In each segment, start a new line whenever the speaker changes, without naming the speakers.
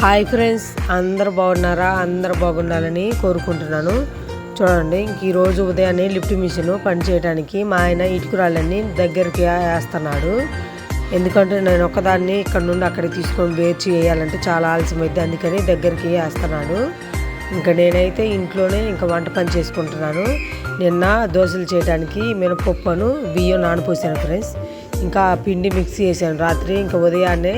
Hi friends, అందరు బాగున్నారా? అందరు బాగుండాలని కోరుకుంటున్నాను. చూడండి, ఇంక ఈరోజు ఉదయాన్నే లిఫ్ట్ మిషన్ పని చేయడానికి మా ఆయన ఇటుకురాళ్ళని దగ్గరికి వేస్తున్నాడు. ఎందుకంటే నేను ఒక్కదాన్ని ఇక్కడ నుండి అక్కడికి తీసుకొని బేర్చి వేయాలంటే చాలా ఆలస్యమైంది. అందుకని దగ్గరికి వేస్తున్నాడు. ఇంకా నేనైతే ఇంట్లోనే ఇంకా వంట పని చేసుకుంటున్నాను. నిన్న దోశలు చేయడానికి మినపప్పును బియ్యం నానపోసాను ఫ్రెండ్స్. ఇంకా పిండి మిక్స్ చేశాను రాత్రి. ఇంకా ఉదయాన్నే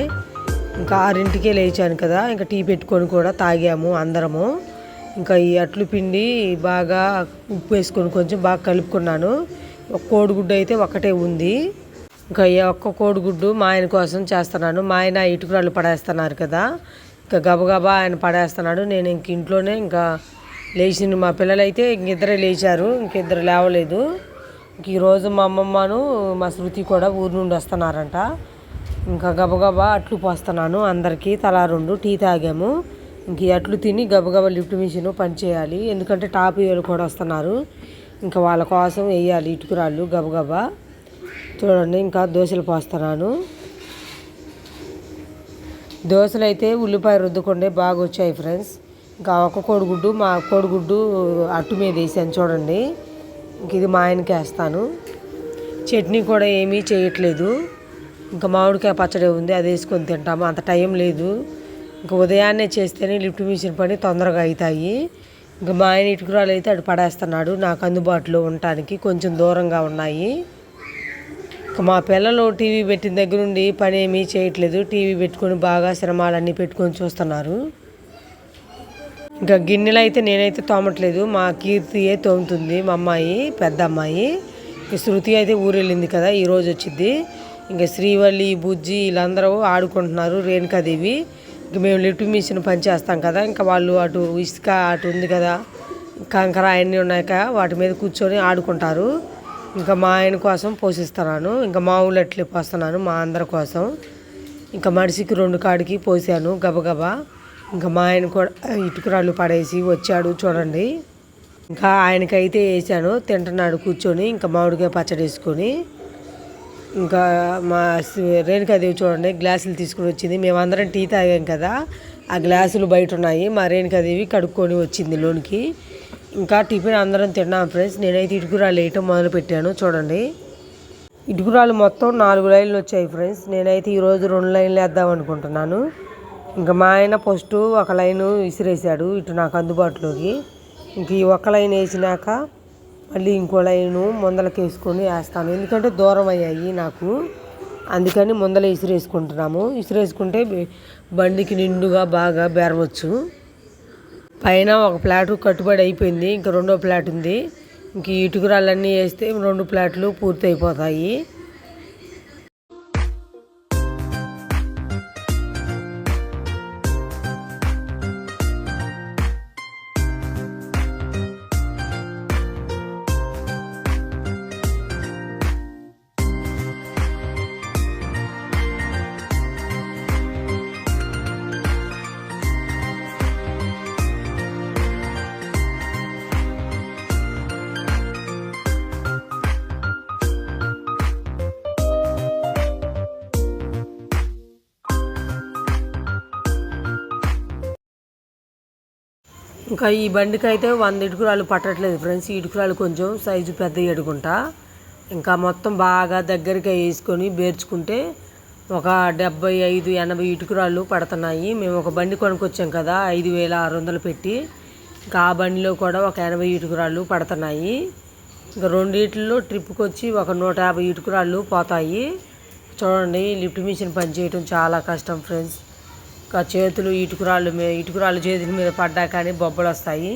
ఇంకా 6ంటికే లేచాను కదా, ఇంకా టీ పెట్టుకొని కూడా తాగాము అందరము. ఇంకా ఈ అట్లు పిండి బాగా ఉప్పు వేసుకొని కొంచెం బాగా కలుపుకున్నాను. ఒక కోడిగుడ్డు అయితే ఒకటే ఉంది. ఇంకా ఈ ఒక్క కోడిగుడ్డు మా ఆయన కోసం చేస్తున్నాను. మా ఆయన ఇటుకురాళ్ళు పడేస్తున్నారు కదా, ఇంకా గబగబా ఆయన పడేస్తున్నాడు. నేను ఇంక ఇంట్లోనే ఇంకా లేచింది. మా పిల్లలు అయితే ఇంకిద్దరే లేచారు, ఇంకిద్దరు లేవలేదు. ఇంక ఈరోజు మా అమ్మమ్మను మా శృతి కూడా ఊరు నుండి వస్తున్నారంట. ఇంకా గబగబా అట్లు పోస్తున్నాను. అందరికీ తలా 2 టీ తాగాము. ఇంక ఈ అట్లు తిని గబగబా లిఫ్ట్ మిషన్ పని చేయాలి. ఎందుకంటే టాప్ వేలు కూడా వస్తున్నారు. ఇంకా వాళ్ళ కోసం వేయాలి ఇటుకురాళ్ళు గబగబా. చూడండి, ఇంకా దోశలు పోస్తున్నాను. దోశలు అయితే ఉల్లిపాయ రుద్దుకుండే బాగా వచ్చాయి ఫ్రెండ్స్. ఇంకా ఒక కోడిగుడ్డు మా కోడిగుడ్డు అట్టు మీద వేసాను చూడండి. ఇంక ఇది మా ఆయనకి వేస్తాను. చట్నీ కూడా ఏమీ చేయట్లేదు. ఇంకా మామిడికాయ పచ్చడి ఉంది, అది వేసుకొని తింటాము. అంత టైం లేదు. ఇంకా ఉదయాన్నే చేస్తేనే లిఫ్ట్ మిషన్ పని తొందరగా అవుతాయి. ఇంకా మా ఆయన ఇటుకురాలు అయితే అటు పడేస్తున్నాడు. నాకు అందుబాటులో ఉండటానికి కొంచెం దూరంగా ఉన్నాయి. ఇంకా మా పిల్లలు టీవీ పెట్టిన దగ్గర నుండి పని ఏమీ చేయట్లేదు. టీవీ పెట్టుకొని బాగా సినిమాలన్నీ పెట్టుకొని చూస్తున్నారు. ఇంకా గిన్నెలు అయితే నేనైతే తోమట్లేదు, మా కీర్తియే తోముతుంది, మా అమ్మాయి పెద్ద అమ్మాయి. ఇంకా శృతి అయితే ఊరు వెళ్ళింది కదా, ఈరోజు వచ్చింది. ఇంకా శ్రీవల్లి బుజ్జి వీళ్ళందరూ ఆడుకుంటున్నారు, రేణుకాదేవి. ఇంక మేము లిఫ్ట్ మిషన్ పని చేస్తాం కదా, ఇంకా వాళ్ళు అటు ఇసుక అటు ఉంది కదా, కంకర అవన్నీ ఉన్నాక వాటి మీద కూర్చొని ఆడుకుంటారు. ఇంకా మా ఆయన కోసం పోషిస్తున్నాను. ఇంకా మా ఊళ్ళో అట్లే పోస్తున్నాను మా అందరి కోసం. ఇంకా మనిషికి 2 కాడికి పోసాను గబగబా. ఇంకా మా ఆయన కూడా ఇటుకురాళ్ళు పడేసి వచ్చాడు చూడండి. ఇంకా ఆయనకైతే వేసాను, తింటున్నాడు కూర్చొని. ఇంకా మామిడికాయ పచ్చడి వేసుకొని. ఇంకా మా రేణుకాదేవి చూడండి గ్లాసులు తీసుకుని వచ్చింది. మేమందరం టీ తాగాం కదా, ఆ గ్లాసులు బయట ఉన్నాయి. మా రేణుకాదేవి కడుక్కొని వచ్చింది లోనికి. ఇంకా టిఫిన్ అందరం తిన్నాం ఫ్రెండ్స్. నేనైతే ఇటుకురాళ్ళు వేయటం మొదలు పెట్టాను చూడండి. ఇటుకురాళ్ళు మొత్తం 4 లైన్లు వచ్చాయి ఫ్రెండ్స్. నేనైతే ఈరోజు 2 లైన్లు వేద్దాం అనుకుంటున్నాను. ఇంకా మా ఆయన ఫస్ట్ ఒక లైను విసిరేసాడు ఇటు నాకు అందుబాటులోకి. ఇంక ఈ ఒక్క లైన్ వేసినాక మళ్ళీ ఇంకో లైను ముందలకి వేసుకొని వేస్తాను. ఎందుకంటే దూరం అయ్యాయి నాకు, అందుకని ముందల విసిరేసుకుంటున్నాము. విసిరేసుకుంటే బండికి నిండుగా బాగా బెరవచ్చు. పైన ఒక ప్లాటు కట్టుబడి అయిపోయింది, ఇంకా 2వ ప్లాట్ ఉంది. ఇంక ఈ ఇటుకురాళ్ళన్నీ వేస్తే 2 ప్లాట్లు పూర్తి అయిపోతాయి. ఇంకా ఈ బండికి అయితే 100 ఇటుకురాళ్ళు పట్టట్లేదు ఫ్రెండ్స్. ఈ ఇటుకురాళ్ళు కొంచెం సైజు పెద్ద ఎడుకుంటా. ఇంకా మొత్తం బాగా దగ్గరికి వేసుకొని బేర్చుకుంటే ఒక 75-80 ఇటుకురాళ్ళు పడుతున్నాయి. మేము ఒక బండి కొనుక్కొచ్చాం కదా 5,600 పెట్టి. ఇంకా ఆ బండిలో కూడా ఒక 80 ఇటుకురాళ్ళు పడుతున్నాయి. ఇంకా 2 వీటిల్లో ట్రిప్కి వచ్చి ఒక 150 ఇటుకురాళ్ళు పోతాయి. చూడండి, లిఫ్ట్ మిషన్ పని చేయడం చాలా కష్టం ఫ్రెండ్స్. చేతులు ఇటుకురాళ్ళు చేతుల మీద పడ్డా కానీ బొబ్బలు వస్తాయి.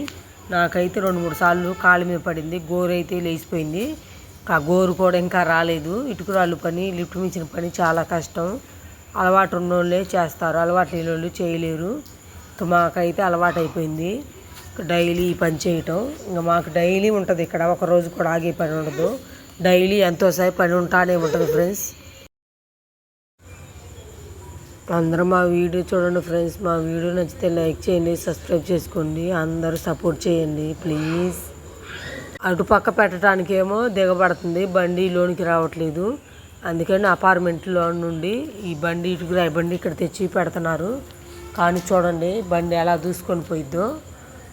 నాకైతే 2-3 సార్లు కాళ్ళ మీద పడింది, గోరు అయితే లేచిపోయింది. ఆ గోరు కూడా ఇంకా రాలేదు. ఇటుకురాళ్ళు పని లిఫ్ట్ మిషన్ పని చాలా కష్టం. అలవాటు ఉన్నోళ్ళే చేస్తారు, అలవాటు లేని వాళ్ళు చేయలేరు. ఇంకా మాకైతే అలవాటు అయిపోయింది డైలీ ఈ పని చేయటం. ఇంకా మాకు డైలీ ఉంటుంది ఇక్కడ, ఒక రోజు కూడా ఆగే పని ఉండదు. డైలీ ఎంతోసేపు పని ఉంటానే ఉంటుంది ఫ్రెండ్స్. అందరూ మా వీడియో చూడండి ఫ్రెండ్స్. మా వీడియో నచ్చితే లైక్ చేయండి, సబ్స్క్రైబ్ చేసుకోండి, అందరూ సపోర్ట్ చేయండి ప్లీజ్. అటు పక్క పెట్టడానికేమో దిగబడుతుంది, బండి లోనికి రావట్లేదు. అందుకని అపార్ట్మెంట్లో నుండి ఈ బండి ఇటుకురాయి బండి ఇక్కడ తెచ్చి పెడుతున్నారు. కానీ చూడండి బండి ఎలా దూసుకొని పోయిద్దో,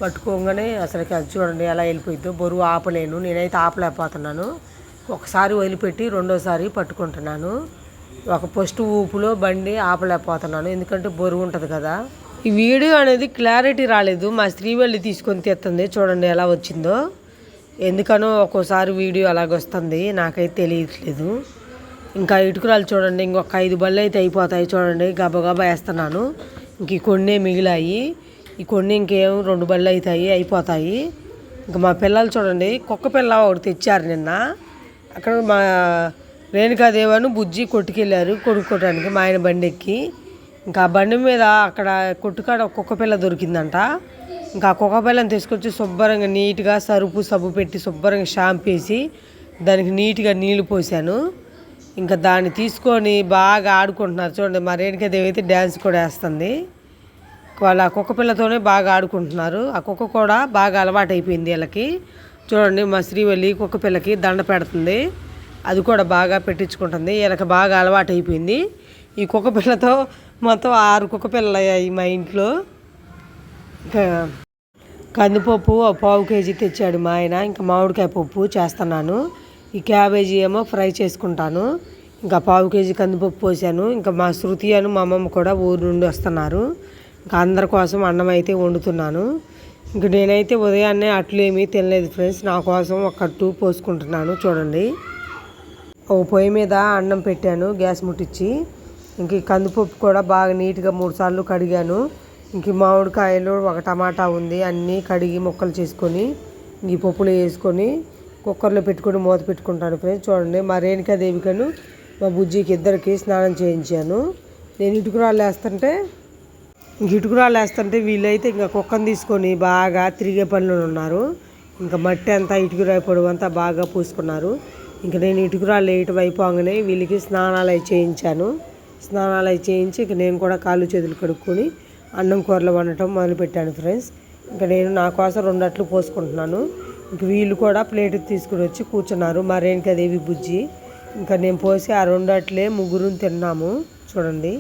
పట్టుకోగానే అసలుకి అది చూడండి ఎలా వెళ్ళిపోయిద్దో. బరువు ఆపలేను, నేనైతే ఆపలేకపోతున్నాను. ఒకసారి వదిలిపెట్టి రెండోసారి పట్టుకుంటున్నాను. ఒక ఫస్ట్ ఊపులో బండి ఆపలేకపోతున్నాను, ఎందుకంటే బరువు ఉంటుంది కదా. ఈ వీడియో అనేది క్లారిటీ రాలేదు, మా శ్రీవల్లి తీసుకొని తెస్తుంది. చూడండి ఎలా వచ్చిందో. ఎందుకనో ఒక్కోసారి వీడియో అలాగొస్తుంది, నాకైతే తెలియట్లేదు. ఇంకా ఇటుకురాలు చూడండి, ఇంకొక 5 బళ్ళు అయితే అయిపోతాయి. చూడండి గబగబా వేస్తున్నాను. ఇంక ఈ కొన్ని మిగిలాయి, ఈ కొన్ని ఇంకేం 2 బళ్ళు అయిపోతాయి. ఇంకా మా పిల్లలు చూడండి, కుక్క పిల్ల ఒకటి తెచ్చారు నిన్న. అక్కడ మా రేణుకాదేవను బుజ్జి కొట్టుకెళ్ళారు కొనుక్కోవడానికి మా ఆయన బండి ఎక్కి. ఇంకా ఆ బండి మీద అక్కడ కొట్టుకాడ కుక్క పిల్ల దొరికిందంట. ఇంకా ఆ కుక్క పిల్లని తీసుకొచ్చి శుభ్రంగా నీట్గా సబ్బు పెట్టి శుభ్రంగా షాంపూ వేసి దానికి నీట్గా నీళ్లు పోసాను. ఇంకా దాన్ని తీసుకొని బాగా ఆడుకుంటున్నారు. చూడండి మా రేణుకాదేవి అయితే డ్యాన్స్ కూడా వేస్తుంది. వాళ్ళు ఆ కుక్క పిల్లతోనే బాగా ఆడుకుంటున్నారు. ఆ కుక్క కూడా బాగా అలవాటు అయిపోయింది వీళ్ళకి. చూడండి మా శ్రీవల్లి కుక్క పిల్లకి దండ పెడుతుంది, అది కూడా బాగా పెట్టించుకుంటుంది. వీళ్ళకి బాగా అలవాటు అయిపోయింది. ఈ కుక్క పిల్లతో మొత్తం 6 కుక్క పిల్లలు అయ్యాయి మా ఇంట్లో. ఇంకా కందిపప్పు 1/4 కేజీ తెచ్చాడు మా ఆయన. ఇంకా మామిడికాయ పప్పు చేస్తున్నాను. ఈ క్యాబేజీ ఏమో ఫ్రై చేసుకుంటాను. ఇంకా 1/4 కేజీ కందిపప్పు పోసాను. ఇంకా మా శృతి అని మా అమ్మమ్మ కూడా ఊరు నుండి వస్తున్నారు. ఇంకా అందరి కోసం అన్నం అయితే వండుతున్నాను. ఇంక నేనైతే ఉదయాన్నే అట్లు ఏమీ తినలేదు ఫ్రెండ్స్, నా కోసం ఒక కట్టు పోసుకుంటున్నాను. చూడండి ఓ పొయ్యి మీద అన్నం పెట్టాను గ్యాస్ ముట్టించి. ఇంక ఈ కందిపప్పు కూడా బాగా నీట్గా 3 సార్లు కడిగాను. ఇంక మామిడికాయలు, ఒక టమాటా ఉంది, అన్నీ కడిగి ముక్కలు చేసుకొని ఈ పప్పులో వేసుకొని కుక్కర్లో పెట్టుకొని మూత పెట్టుకుంటాను ఫ్రెండ్స్. చూడండి మా రేణుకాదేవికను మా బుజ్జికి ఇద్దరికి స్నానం చేయించాను. నేను ఇటుకురాళ్ళు వేస్తుంటే వీళ్ళైతే ఇంకా కుక్కను తీసుకొని బాగా తిరిగే పనులు ఉన్నారు. ఇంకా మట్టి అంతా ఇటుకురాయి పొడవు అంతా బాగా పూసుకున్నారు. ఇంకా నేను ఇటుకురాళ్ళు వేయటం అయిపోగానే వీళ్ళకి స్నానాలు అవి చేయించాను. స్నానాలు అవి చేయించి ఇంక నేను కూడా కాళ్ళు చేతులు కడుక్కొని అన్నం కూరలు వండటం మొదలుపెట్టాను ఫ్రెండ్స్. ఇంకా నేను నా కోసం 2 అట్లు పోసుకుంటున్నాను. ఇంక వీళ్ళు కూడా ప్లేట్ తీసుకుని వచ్చి కూర్చున్నారు మా రేణుకాదేవి బుజ్జి. ఇంకా నేను పోసి ఆ 2 అట్లే ముగ్గురు తిన్నాము. చూడండి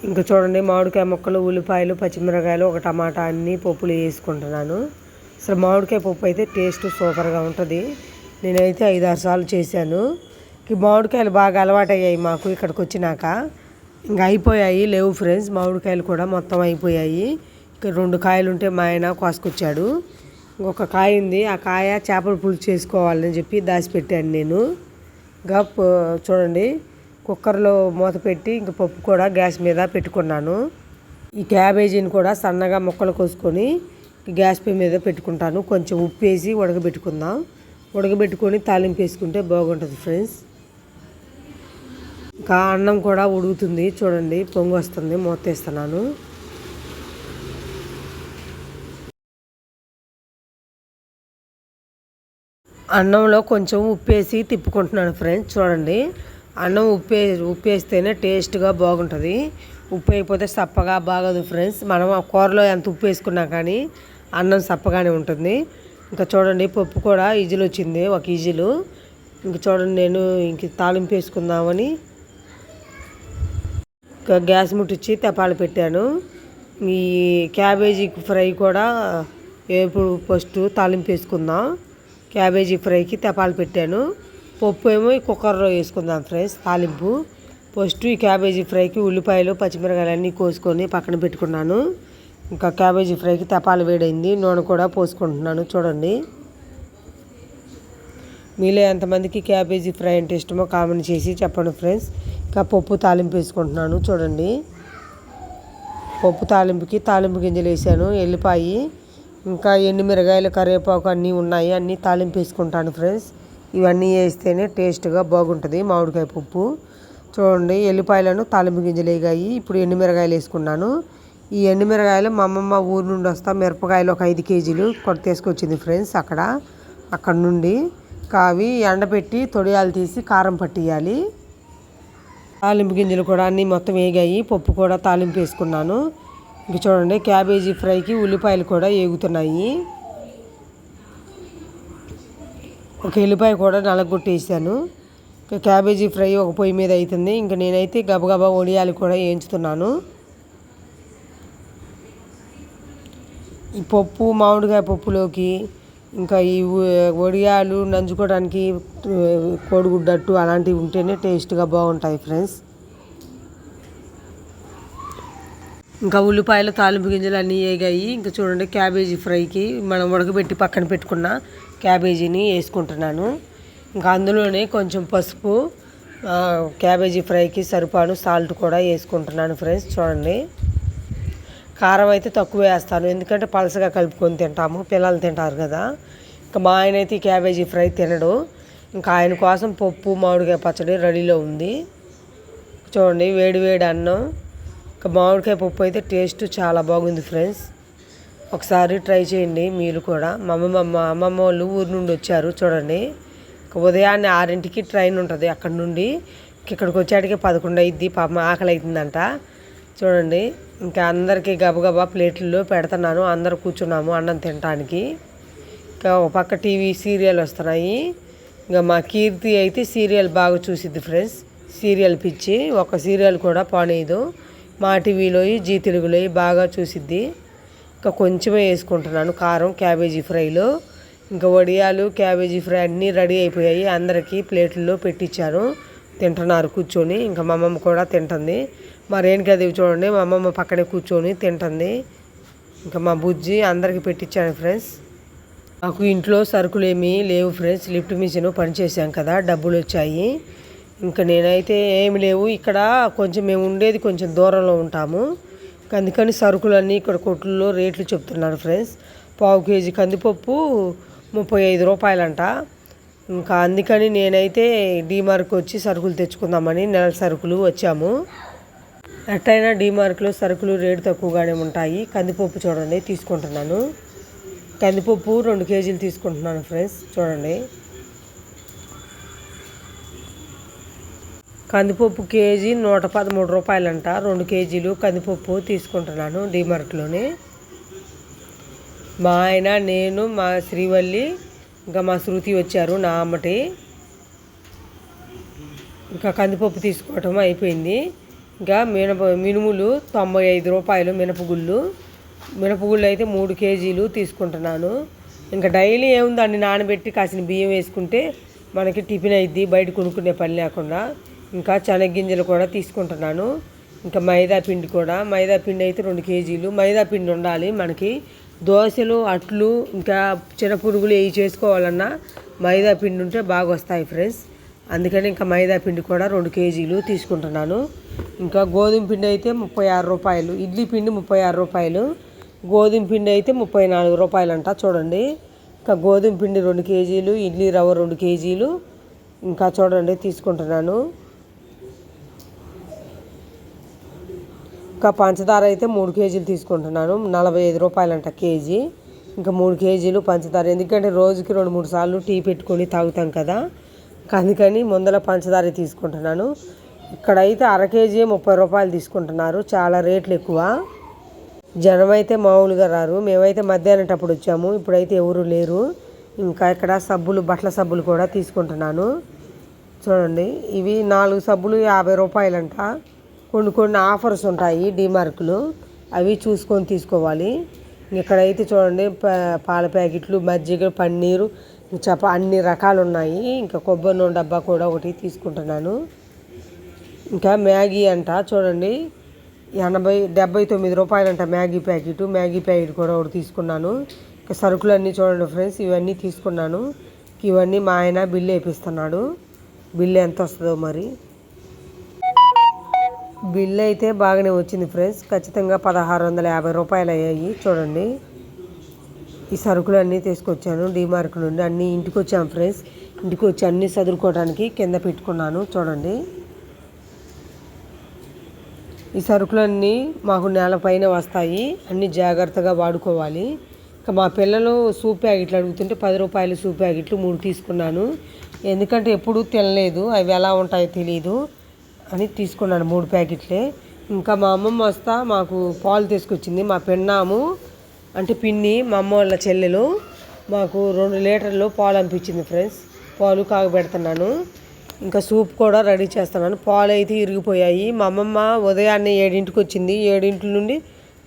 ఇంకా చూడండి మామిడికాయ ముక్కలు, ఉల్లిపాయలు, పచ్చిమిరకాయలు, ఒక టమాటా అన్నీ పప్పులు వేసుకుంటున్నాను. అసలు మామిడికాయ పప్పు అయితే టేస్ట్ సూపర్గా ఉంటుంది. నేనైతే 5-6 సార్లు చేశాను. ఈ మామిడికాయలు బాగా అలవాటయ్యాయి మాకు ఇక్కడికి వచ్చినాక. ఇంకా అయిపోయాయి, లేవు ఫ్రెండ్స్ మామిడికాయలు కూడా మొత్తం అయిపోయాయి. ఇంకా 2 కాయలు ఉంటే మా ఆయన కోసుకొచ్చాడు. ఇంకొక కాయ ఉంది, ఆ కాయ చేపల పులుసు చేసుకోవాలని చెప్పి దాచిపెట్టాను నేను. ఇంకా చూడండి కుక్కర్లో మూత పెట్టి ఇంక పప్పు కూడా గ్యాస్ మీద పెట్టుకున్నాను. ఈ క్యాబేజీని కూడా సన్నగా ముక్కలు కోసుకొని గ్యాస్ పై మీద పెట్టుకుంటాను. కొంచెం ఉప్పు వేసి ఉడకబెట్టుకొని తాలింపు వేసుకుంటే బాగుంటుంది ఫ్రెండ్స్. ఇంకా అన్నం కూడా ఉడుకుతుంది. చూడండి పొంగు వస్తుంది, మూత వేస్తున్నాను. అన్నంలో కొంచెం ఉప్పు వేసి తిప్పుకుంటున్నాను ఫ్రెండ్స్. చూడండి అన్నం ఉప్పేస్తేనే టేస్ట్గా బాగుంటుంది. ఉప్పు అయిపోతే సప్పగా బాగోదు ఫ్రెండ్స్. మనం ఆ కూరలో ఎంత ఉప్పు వేసుకున్నా కానీ అన్నం సప్పగానే ఉంటుంది. ఇంకా చూడండి పప్పు కూడా ఈజీలు వచ్చింది, 1 ఈజీలు. ఇంక చూడండి నేను ఇంక తాలింపు వేసుకుందామని ఇంకా గ్యాస్ ముట్టించి తెపాలు పెట్టాను. ఈ క్యాబేజీ ఫ్రై కూడా ఎప్పుడు ఫస్ట్ తాలింపు వేసుకుందాం. క్యాబేజీ ఫ్రైకి తెపాలు పెట్టాను. పప్పు ఏమో ఈ కుక్కర్లో వేసుకుందాం ఫ్రెండ్స్ తాలింపు. ఫస్ట్ ఈ క్యాబేజీ ఫ్రైకి ఉల్లిపాయలు, పచ్చిమిరకాయలు అన్నీ కోసుకొని పక్కన పెట్టుకున్నాను. ఇంకా క్యాబేజీ ఫ్రైకి తెపాలు వేడైంది, నూనె కూడా పోసుకుంటున్నాను. చూడండి మీలో ఎంతమందికి క్యాబేజీ ఫ్రై అంటే ఇష్టమో కామెంట్ చేసి చెప్పండి ఫ్రెండ్స్. ఇంకా పప్పు తాలింపు వేసుకుంటున్నాను. చూడండి పప్పు తాలింపుకి తాలింపు గింజలు వేసాను, ఎల్లిపాయి, ఇంకా ఎండుమిరగాయలు, కరివేపాకు అన్నీ ఉన్నాయి. అన్నీ తాలింపు వేసుకుంటాను ఫ్రెండ్స్. ఇవన్నీ వేస్తేనే టేస్ట్గా బాగుంటుంది మామిడికాయ పప్పు. చూడండి ఎల్లిపాయలను తాలింపు గింజలు వేగాయి. ఇప్పుడు ఎండుమిరగాయలు వేసుకున్నాను. ఈ ఎండుమిరగాయలు మా అమ్మమ్మ ఊరు నుండి వస్తా మిరపకాయలు ఒక 5 కేజీలు తీసుకొచ్చింది ఫ్రెండ్స్. అక్కడ నుండి అవి ఎండబెట్టి తొడియాలు తీసి కారం పట్టియాలి. తాలింపు గింజలు కూడా అన్నీ మొత్తం వేగాయి. పప్పు కూడా తాలింపు వేసుకున్నాను. ఇంక చూడండి క్యాబేజీ ఫ్రైకి ఉల్లిపాయలు కూడా వేగుతున్నాయి. ఒక ఎల్లిపాయ కూడా నలగొట్టేసాను. క్యాబేజీ ఫ్రై ఒక పొయ్యి మీద అవుతుంది. ఇంకా నేనైతే గబగబా వడియాలు కూడా వేయించుతున్నాను. ఈ పప్పు మామిడికాయ పప్పులోకి ఇంకా ఈ వడియాలు నంచుకోవడానికి కోడిగుడ్డట్టు అలాంటివి ఉంటేనే టేస్ట్గా బాగుంటాయి ఫ్రెండ్స్. ఇంకా ఉల్లిపాయలు తాలింపు గింజలు అన్నీ వేగాయి. ఇంకా చూడండి క్యాబేజీ ఫ్రైకి మనం ఉడకబెట్టి పక్కన పెట్టుకున్న క్యాబేజీని వేసుకుంటున్నాను. ఇంకా అందులోనే కొంచెం పసుపు, క్యాబేజీ ఫ్రైకి సరిపాడు సాల్ట్ కూడా వేసుకుంటున్నాను ఫ్రెండ్స్. చూడండి కారం అయితే తక్కువ వేస్తాను, ఎందుకంటే పలసగా కలుపుకొని తింటాము, పిల్లలు తింటారు కదా. ఇంకా మా ఆయన అయితే క్యాబేజీ ఫ్రై తినడు. ఇంకా ఆయన కోసం పప్పు మామిడికాయ పచ్చడి రెడీలో ఉంది. చూడండి వేడి వేడి అన్నం, ఇంకా మామిడికాయ పప్పు అయితే టేస్ట్ చాలా బాగుంది ఫ్రెండ్స్. ఒకసారి ట్రై చేయండి మీరు కూడా. మా అమ్మమ్మ వాళ్ళు ఊరు నుండి వచ్చారు. చూడండి ఉదయాన్నే 6ంటికి ట్రైన్ ఉంటుంది అక్కడ నుండి. ఇక్కడికి వచ్చేటికి 11 అయింది. పాపం ఆకలి అవుతుందంట. చూడండి ఇంకా అందరికీ గబగబా ప్లేట్లలో పెడుతున్నాను. అందరూ కూర్చున్నాము అన్నం తినడానికి. ఇంకా ఒక పక్క టీవీ సీరియల్ వస్తున్నాయి. ఇంకా మా కీర్తి అయితే సీరియల్ బాగా చూసిద్ది ఫ్రెండ్స్. సీరియల్ పిచ్చి, ఒక సీరియల్ కూడా పానేయదు. మా టీవీలో జీ తెలుగులో బాగా చూసిద్ది. ఇంకా కొంచెమే వేసుకుంటున్నాను కారం క్యాబేజీ ఫ్రైలో. ఇంకా వడియాలు క్యాబేజీ ఫ్రై అన్నీ రెడీ అయిపోయాయి. అందరికీ ప్లేట్లలో పెట్టించాను, తింటున్నారు కూర్చొని. ఇంకా మా అమ్మమ్మ కూడా తింటుంది. మా రేణుకాదేవి చూడండి మా అమ్మమ్మ పక్కనే కూర్చొని తింటుంది. ఇంకా మా బుజ్జి అందరికీ పెట్టించాను ఫ్రెండ్స్. మాకు ఇంట్లో సరుకులు ఏమీ లేవు ఫ్రెండ్స్. లిఫ్ట్ మిషన్ పనిచేసాం కదా, డబ్బులు వచ్చాయి. ఇంకా నేనైతే ఏమి లేవు. ఇక్కడ కొంచెం మేము ఉండేది కొంచెం దూరంలో ఉంటాము. అందుకని సరుకులన్నీ ఇక్కడ కొట్లలో రేట్లు చెప్తున్నారు ఫ్రెండ్స్. పావు కేజీ కందిపప్పు 35 రూపాయలంట. ఇంకా అందుకని నేనైతే డీమార్ట్కి వచ్చి సరుకులు తెచ్చుకుందామని నెల సరుకులు వచ్చాము. ఎట్టయినా డీమార్ట్లో సరుకులు రేటు తక్కువగానే ఉంటాయి. కందిపప్పు చూడండి తీసుకుంటున్నాను. కందిపప్పు 2 కేజీలు తీసుకుంటున్నాను ఫ్రెండ్స్. చూడండి కందిపప్పు కేజీ 113 రూపాయలంట. 2 కేజీలు కందిపప్పు తీసుకుంటున్నాను డీమార్ట్లోనే. మా ఆయన, నేను, మా శ్రీవల్లి, ఇంకా మా శృతి వచ్చారు నా అమ్మటి. ఇంకా కందిపప్పు తీసుకోవటం అయిపోయింది. ఇంకా మినుములు 95 రూపాయలు మినపగుళ్ళు అయితే 3 కేజీలు తీసుకుంటున్నాను. ఇంకా డైలీ ఏముంది అన్ని నానబెట్టి కాసిన బియ్యం వేసుకుంటే మనకి టిఫిన్ అయింది, బయట కొనుక్కునే పని లేకుండా. ఇంకా శనగగింజలు కూడా తీసుకుంటున్నాను. ఇంకా మైదా పిండి కూడా, మైదా పిండి అయితే 2 కేజీలు మైదా పిండి ఉండాలి మనకి. దోశలు, అట్లు, ఇంకా చిన్నపురుగులు ఇవి చేసుకోవాలన్నా మైదా పిండి ఉంటే బాగా వస్తాయి ఫ్రెండ్స్. అందుకని ఇంకా మైదా పిండి కూడా 2 కేజీలు తీసుకుంటున్నాను. ఇంకా గోధుమ పిండి అయితే 36 రూపాయలు, ఇడ్లీ పిండి 36 రూపాయలు, గోధుమ పిండి అయితే 34 రూపాయలంట. చూడండి ఇంకా గోధుమ పిండి 2 కేజీలు, ఇడ్లీ రవ్వ 2 కేజీలు ఇంకా చూడండి తీసుకుంటున్నాను. ఇంకా పంచదార అయితే 3 కేజీలు తీసుకుంటున్నాను. 45 రూపాయలంట కేజీ. ఇంకా 3 కేజీలు పంచదార, ఎందుకంటే రోజుకి 2-3 సార్లు టీ పెట్టుకొని తాగుతాం కదా, అందుకని ముందర పంచదార తీసుకుంటున్నాను. ఇక్కడైతే అర కేజీ 30 రూపాయలు తీసుకుంటున్నారు. చాలా రేట్లు ఎక్కువ. జనం అయితే మామూలుగా రారు. మేమైతే మధ్యాహ్నటప్పుడు వచ్చాము, ఇప్పుడైతే ఎవరు లేరు. ఇంకా ఇక్కడ సబ్బులు, బట్టల సబ్బులు కూడా తీసుకుంటున్నాను. చూడండి ఇవి 4 సబ్బులు 50 రూపాయలంట. కొన్ని ఆఫర్స్ ఉంటాయి డీమార్ట్లో, అవి చూసుకొని తీసుకోవాలి. ఇక్కడైతే చూడండి పాల ప్యాకెట్లు, మజ్జిగ, పన్నీరు, అన్ని రకాలు ఉన్నాయి. ఇంకా కొబ్బరి నూనె డబ్బా కూడా ఒకటి తీసుకుంటున్నాను. ఇంకా మ్యాగీ అంట చూడండి 79 రూపాయలంట మ్యాగీ ప్యాకెట్ కూడా ఒకటి తీసుకున్నాను. ఇంకా సరుకులు అన్నీ చూడండి ఫ్రెండ్స్, ఇవన్నీ తీసుకున్నాను. ఇవన్నీ మా ఆయన బిల్లు వేపిస్తున్నాడు. బిల్లు ఎంత వస్తుందో మరి. బిల్లు అయితే బాగానే వచ్చింది ఫ్రెండ్స్. ఖచ్చితంగా 1650 రూపాయలు అయ్యాయి. చూడండి ఈ సరుకులు అన్నీ తీసుకొచ్చాను డీమార్ట్ నుండి. అన్నీ ఇంటికి వచ్చాను ఫ్రెండ్స్. ఇంటికి వచ్చి అన్నీ చదువుకోవడానికి కింద పెట్టుకున్నాను. చూడండి ఈ సరుకులన్నీ మాకు నెల పైన వస్తాయి. అన్నీ జాగ్రత్తగా వాడుకోవాలి. ఇంకా మా పిల్లలు సూప్ ప్యాకెట్లు అడుగుతుంటే 10 రూపాయలు సూప్ ప్యాకెట్లు 3 తీసుకున్నాను. ఎందుకంటే ఎప్పుడూ తినలేదు, అవి ఎలా ఉంటాయో తెలియదు అని తీసుకున్నాను 3 ప్యాకెట్లే. ఇంకా మా అమ్మమ్మ వస్తా మాకు పాలు తీసుకొచ్చింది. మా పెన్నాము అంటే పిన్ని, మా అమ్మ వాళ్ళ చెల్లెలు మాకు 2 లీటర్లు పాలు పంపించింది ఫ్రెండ్స్. పాలు కాగబెడుతున్నాను. ఇంకా సూప్ కూడా రెడీ చేస్తున్నాను. పాలు అయితే ఇరిగిపోయాయి. మా అమ్మమ్మ ఉదయాన్నే 7ంటికి వచ్చింది. 7 నుండి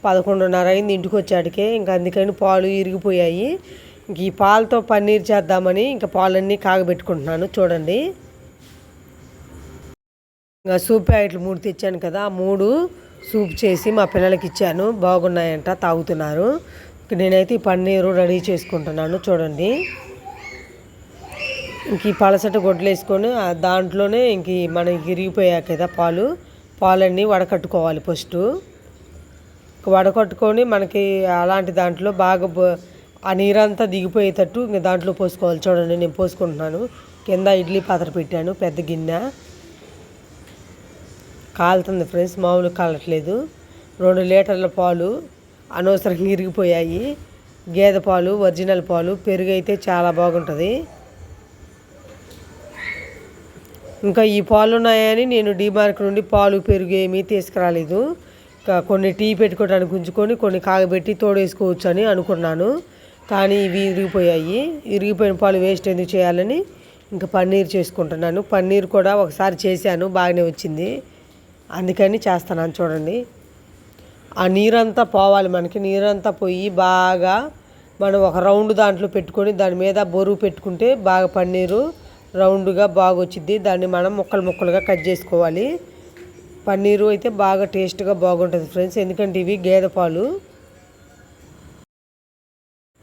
11:30 అయింది ఇంటికి వచ్చాడికే. ఇంకా అందుకని పాలు ఇరిగిపోయాయి. ఇంక ఈ పాలతో పన్నీర్ చేద్దామని ఇంకా పాలన్నీ కాగబెట్టుకుంటున్నాను. చూడండి, ఇంకా సూప్ ప్యాకెట్లు 3 తెచ్చాను కదా, ఆ 3 సూప్ చేసి మా పిల్లలకి ఇచ్చాను. బాగున్నాయంట, తాగుతున్నారు. నేనైతే ఈ పన్నీరు రెడీ చేసుకుంటున్నాను. చూడండి, ఇంక ఈ పలసటి గొడ్లు వేసుకొని దాంట్లోనే ఇంక మనకి ఇరిగిపోయాక కదా పాలన్నీ వడకట్టుకోవాలి. ఫస్ట్ వడకట్టుకొని మనకి అలాంటి దాంట్లో బాగా ఆ నీరంతా దిగిపోయేటట్టు ఇంక దాంట్లో పోసుకోవాలి. చూడండి, నేను పోసుకుంటున్నాను. కింద ఇడ్లీ పాత్ర పెట్టాను, పెద్ద గిన్నె. కాలుతుంది ఫ్రెండ్స్, మామూలుగా కాలట్లేదు. 2 లీటర్ల పాలు అనవసరంగా ఇరిగిపోయాయి. గేదె పాలు, ఒరిజినల్ పాలు. పెరుగు అయితే చాలా బాగుంటుంది. ఇంకా ఈ పాలు ఉన్నాయని నేను డీమార్ట్ నుండి పాలు పెరుగు ఏమీ తీసుకురాలేదు. ఇంకా కొన్ని టీ పెట్టుకోవడానికి ఉంచుకొని కొన్ని కాగబెట్టి తోడేసుకోవచ్చు అని అనుకున్నాను. కానీ ఇవి ఇరిగిపోయాయి. ఇరిగిపోయిన పాలు వేస్ట్ ఎందుకు చేయాలని ఇంకా పన్నీర్ చేసుకుంటున్నాను. పన్నీర్ కూడా ఒకసారి చేశాను, బాగానే వచ్చింది. అందుకని చేస్తున్నాను. చూడండి, ఆ నీరంతా పోవాలి. మనకి నీరంతా పోయి బాగా మనం ఒక రౌండ్ దాంట్లో పెట్టుకొని దాని మీద బరువు పెట్టుకుంటే బాగా పన్నీరు రౌండ్గా బాగా వచ్చింది. దాన్ని మనం ముక్కలుగా కట్ చేసుకోవాలి. పన్నీరు అయితే బాగా టేస్ట్గా బాగుంటుంది ఫ్రెండ్స్, ఎందుకంటే ఇవి గేదె పాలు.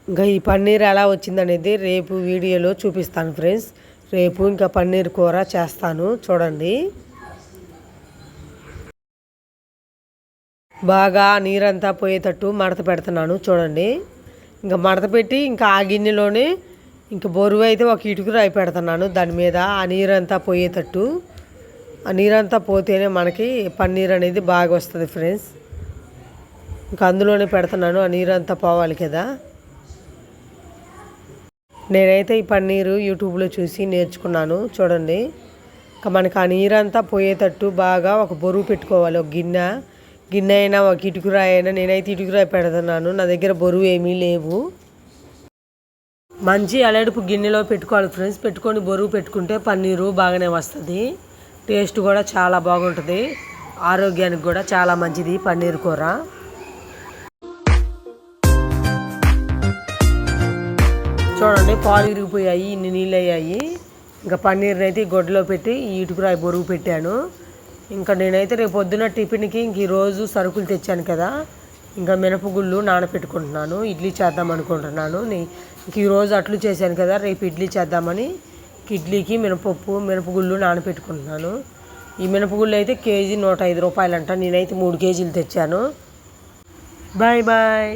ఇంకా ఈ పన్నీర్ ఎలా వచ్చిందనేది రేపు వీడియోలో చూపిస్తాను ఫ్రెండ్స్. రేపు ఇంకా పన్నీర్ కూర చేస్తాను. చూడండి, బాగా నీరంతా పోయేటట్టు మడత పెడుతున్నాను. చూడండి, ఇంకా మడత పెట్టి ఇంకా ఆ గిన్నెలోనే ఇంకా బరువు అయితే ఒక ఇటుకు రాయి పెడుతున్నాను దాని మీద, ఆ నీరంతా పోయేటట్టు. ఆ నీరంతా పోతేనే మనకి పన్నీర్ అనేది బాగా వస్తుంది ఫ్రెండ్స్. ఇంకా అందులోనే పెడుతున్నాను, ఆ నీరంతా పోవాలి కదా. నేనైతే ఈ పన్నీరు యూట్యూబ్లో చూసి నేర్చుకున్నాను. చూడండి, ఇంకా మనకి ఆ నీరంతా పోయేటట్టు బాగా ఒక బరువు పెట్టుకోవాలి. ఒక గిన్నె అయినా ఒక ఇటుకురాయి అయినా. నేనైతే ఇటుకురాయి పెడుతున్నాను, నా దగ్గర బరువు ఏమీ లేవు. మంచి అలెడుపు గిన్నెలో పెట్టుకోవాలి ఫ్రెండ్స్. పెట్టుకొని బరువు పెట్టుకుంటే పన్నీరు బాగానే వస్తుంది. టేస్ట్ కూడా చాలా బాగుంటుంది. ఆరోగ్యానికి కూడా చాలా మంచిది పన్నీర్ కూర. చూడండి, పాలు ఇరిగిపోయాయి, ఇన్ని నీళ్ళు అయ్యాయి. ఇంకా పన్నీర్ని అయితే ఈ గొడ్డలో పెట్టి ఈ ఇటుకురాయి బరువు పెట్టాను. ఇంకా నేనైతే రేపు పొద్దున్న టిఫిన్కి ఇంక ఈరోజు సరుకులు తెచ్చాను కదా, ఇంకా మినపగుళ్ళు నానపెట్టుకుంటున్నాను. ఇడ్లీ చేద్దాం అనుకుంటున్నాను. ఇంక ఈరోజు అట్లు చేశాను కదా, రేపు ఇడ్లీ చేద్దామని ఇడ్లీకి మినపగుళ్ళు నానపెట్టుకుంటున్నాను. ఈ మినపగుళ్ళు అయితే కేజీ 105 రూపాయలంట. నేనైతే 3 కేజీలు తెచ్చాను. Bye bye.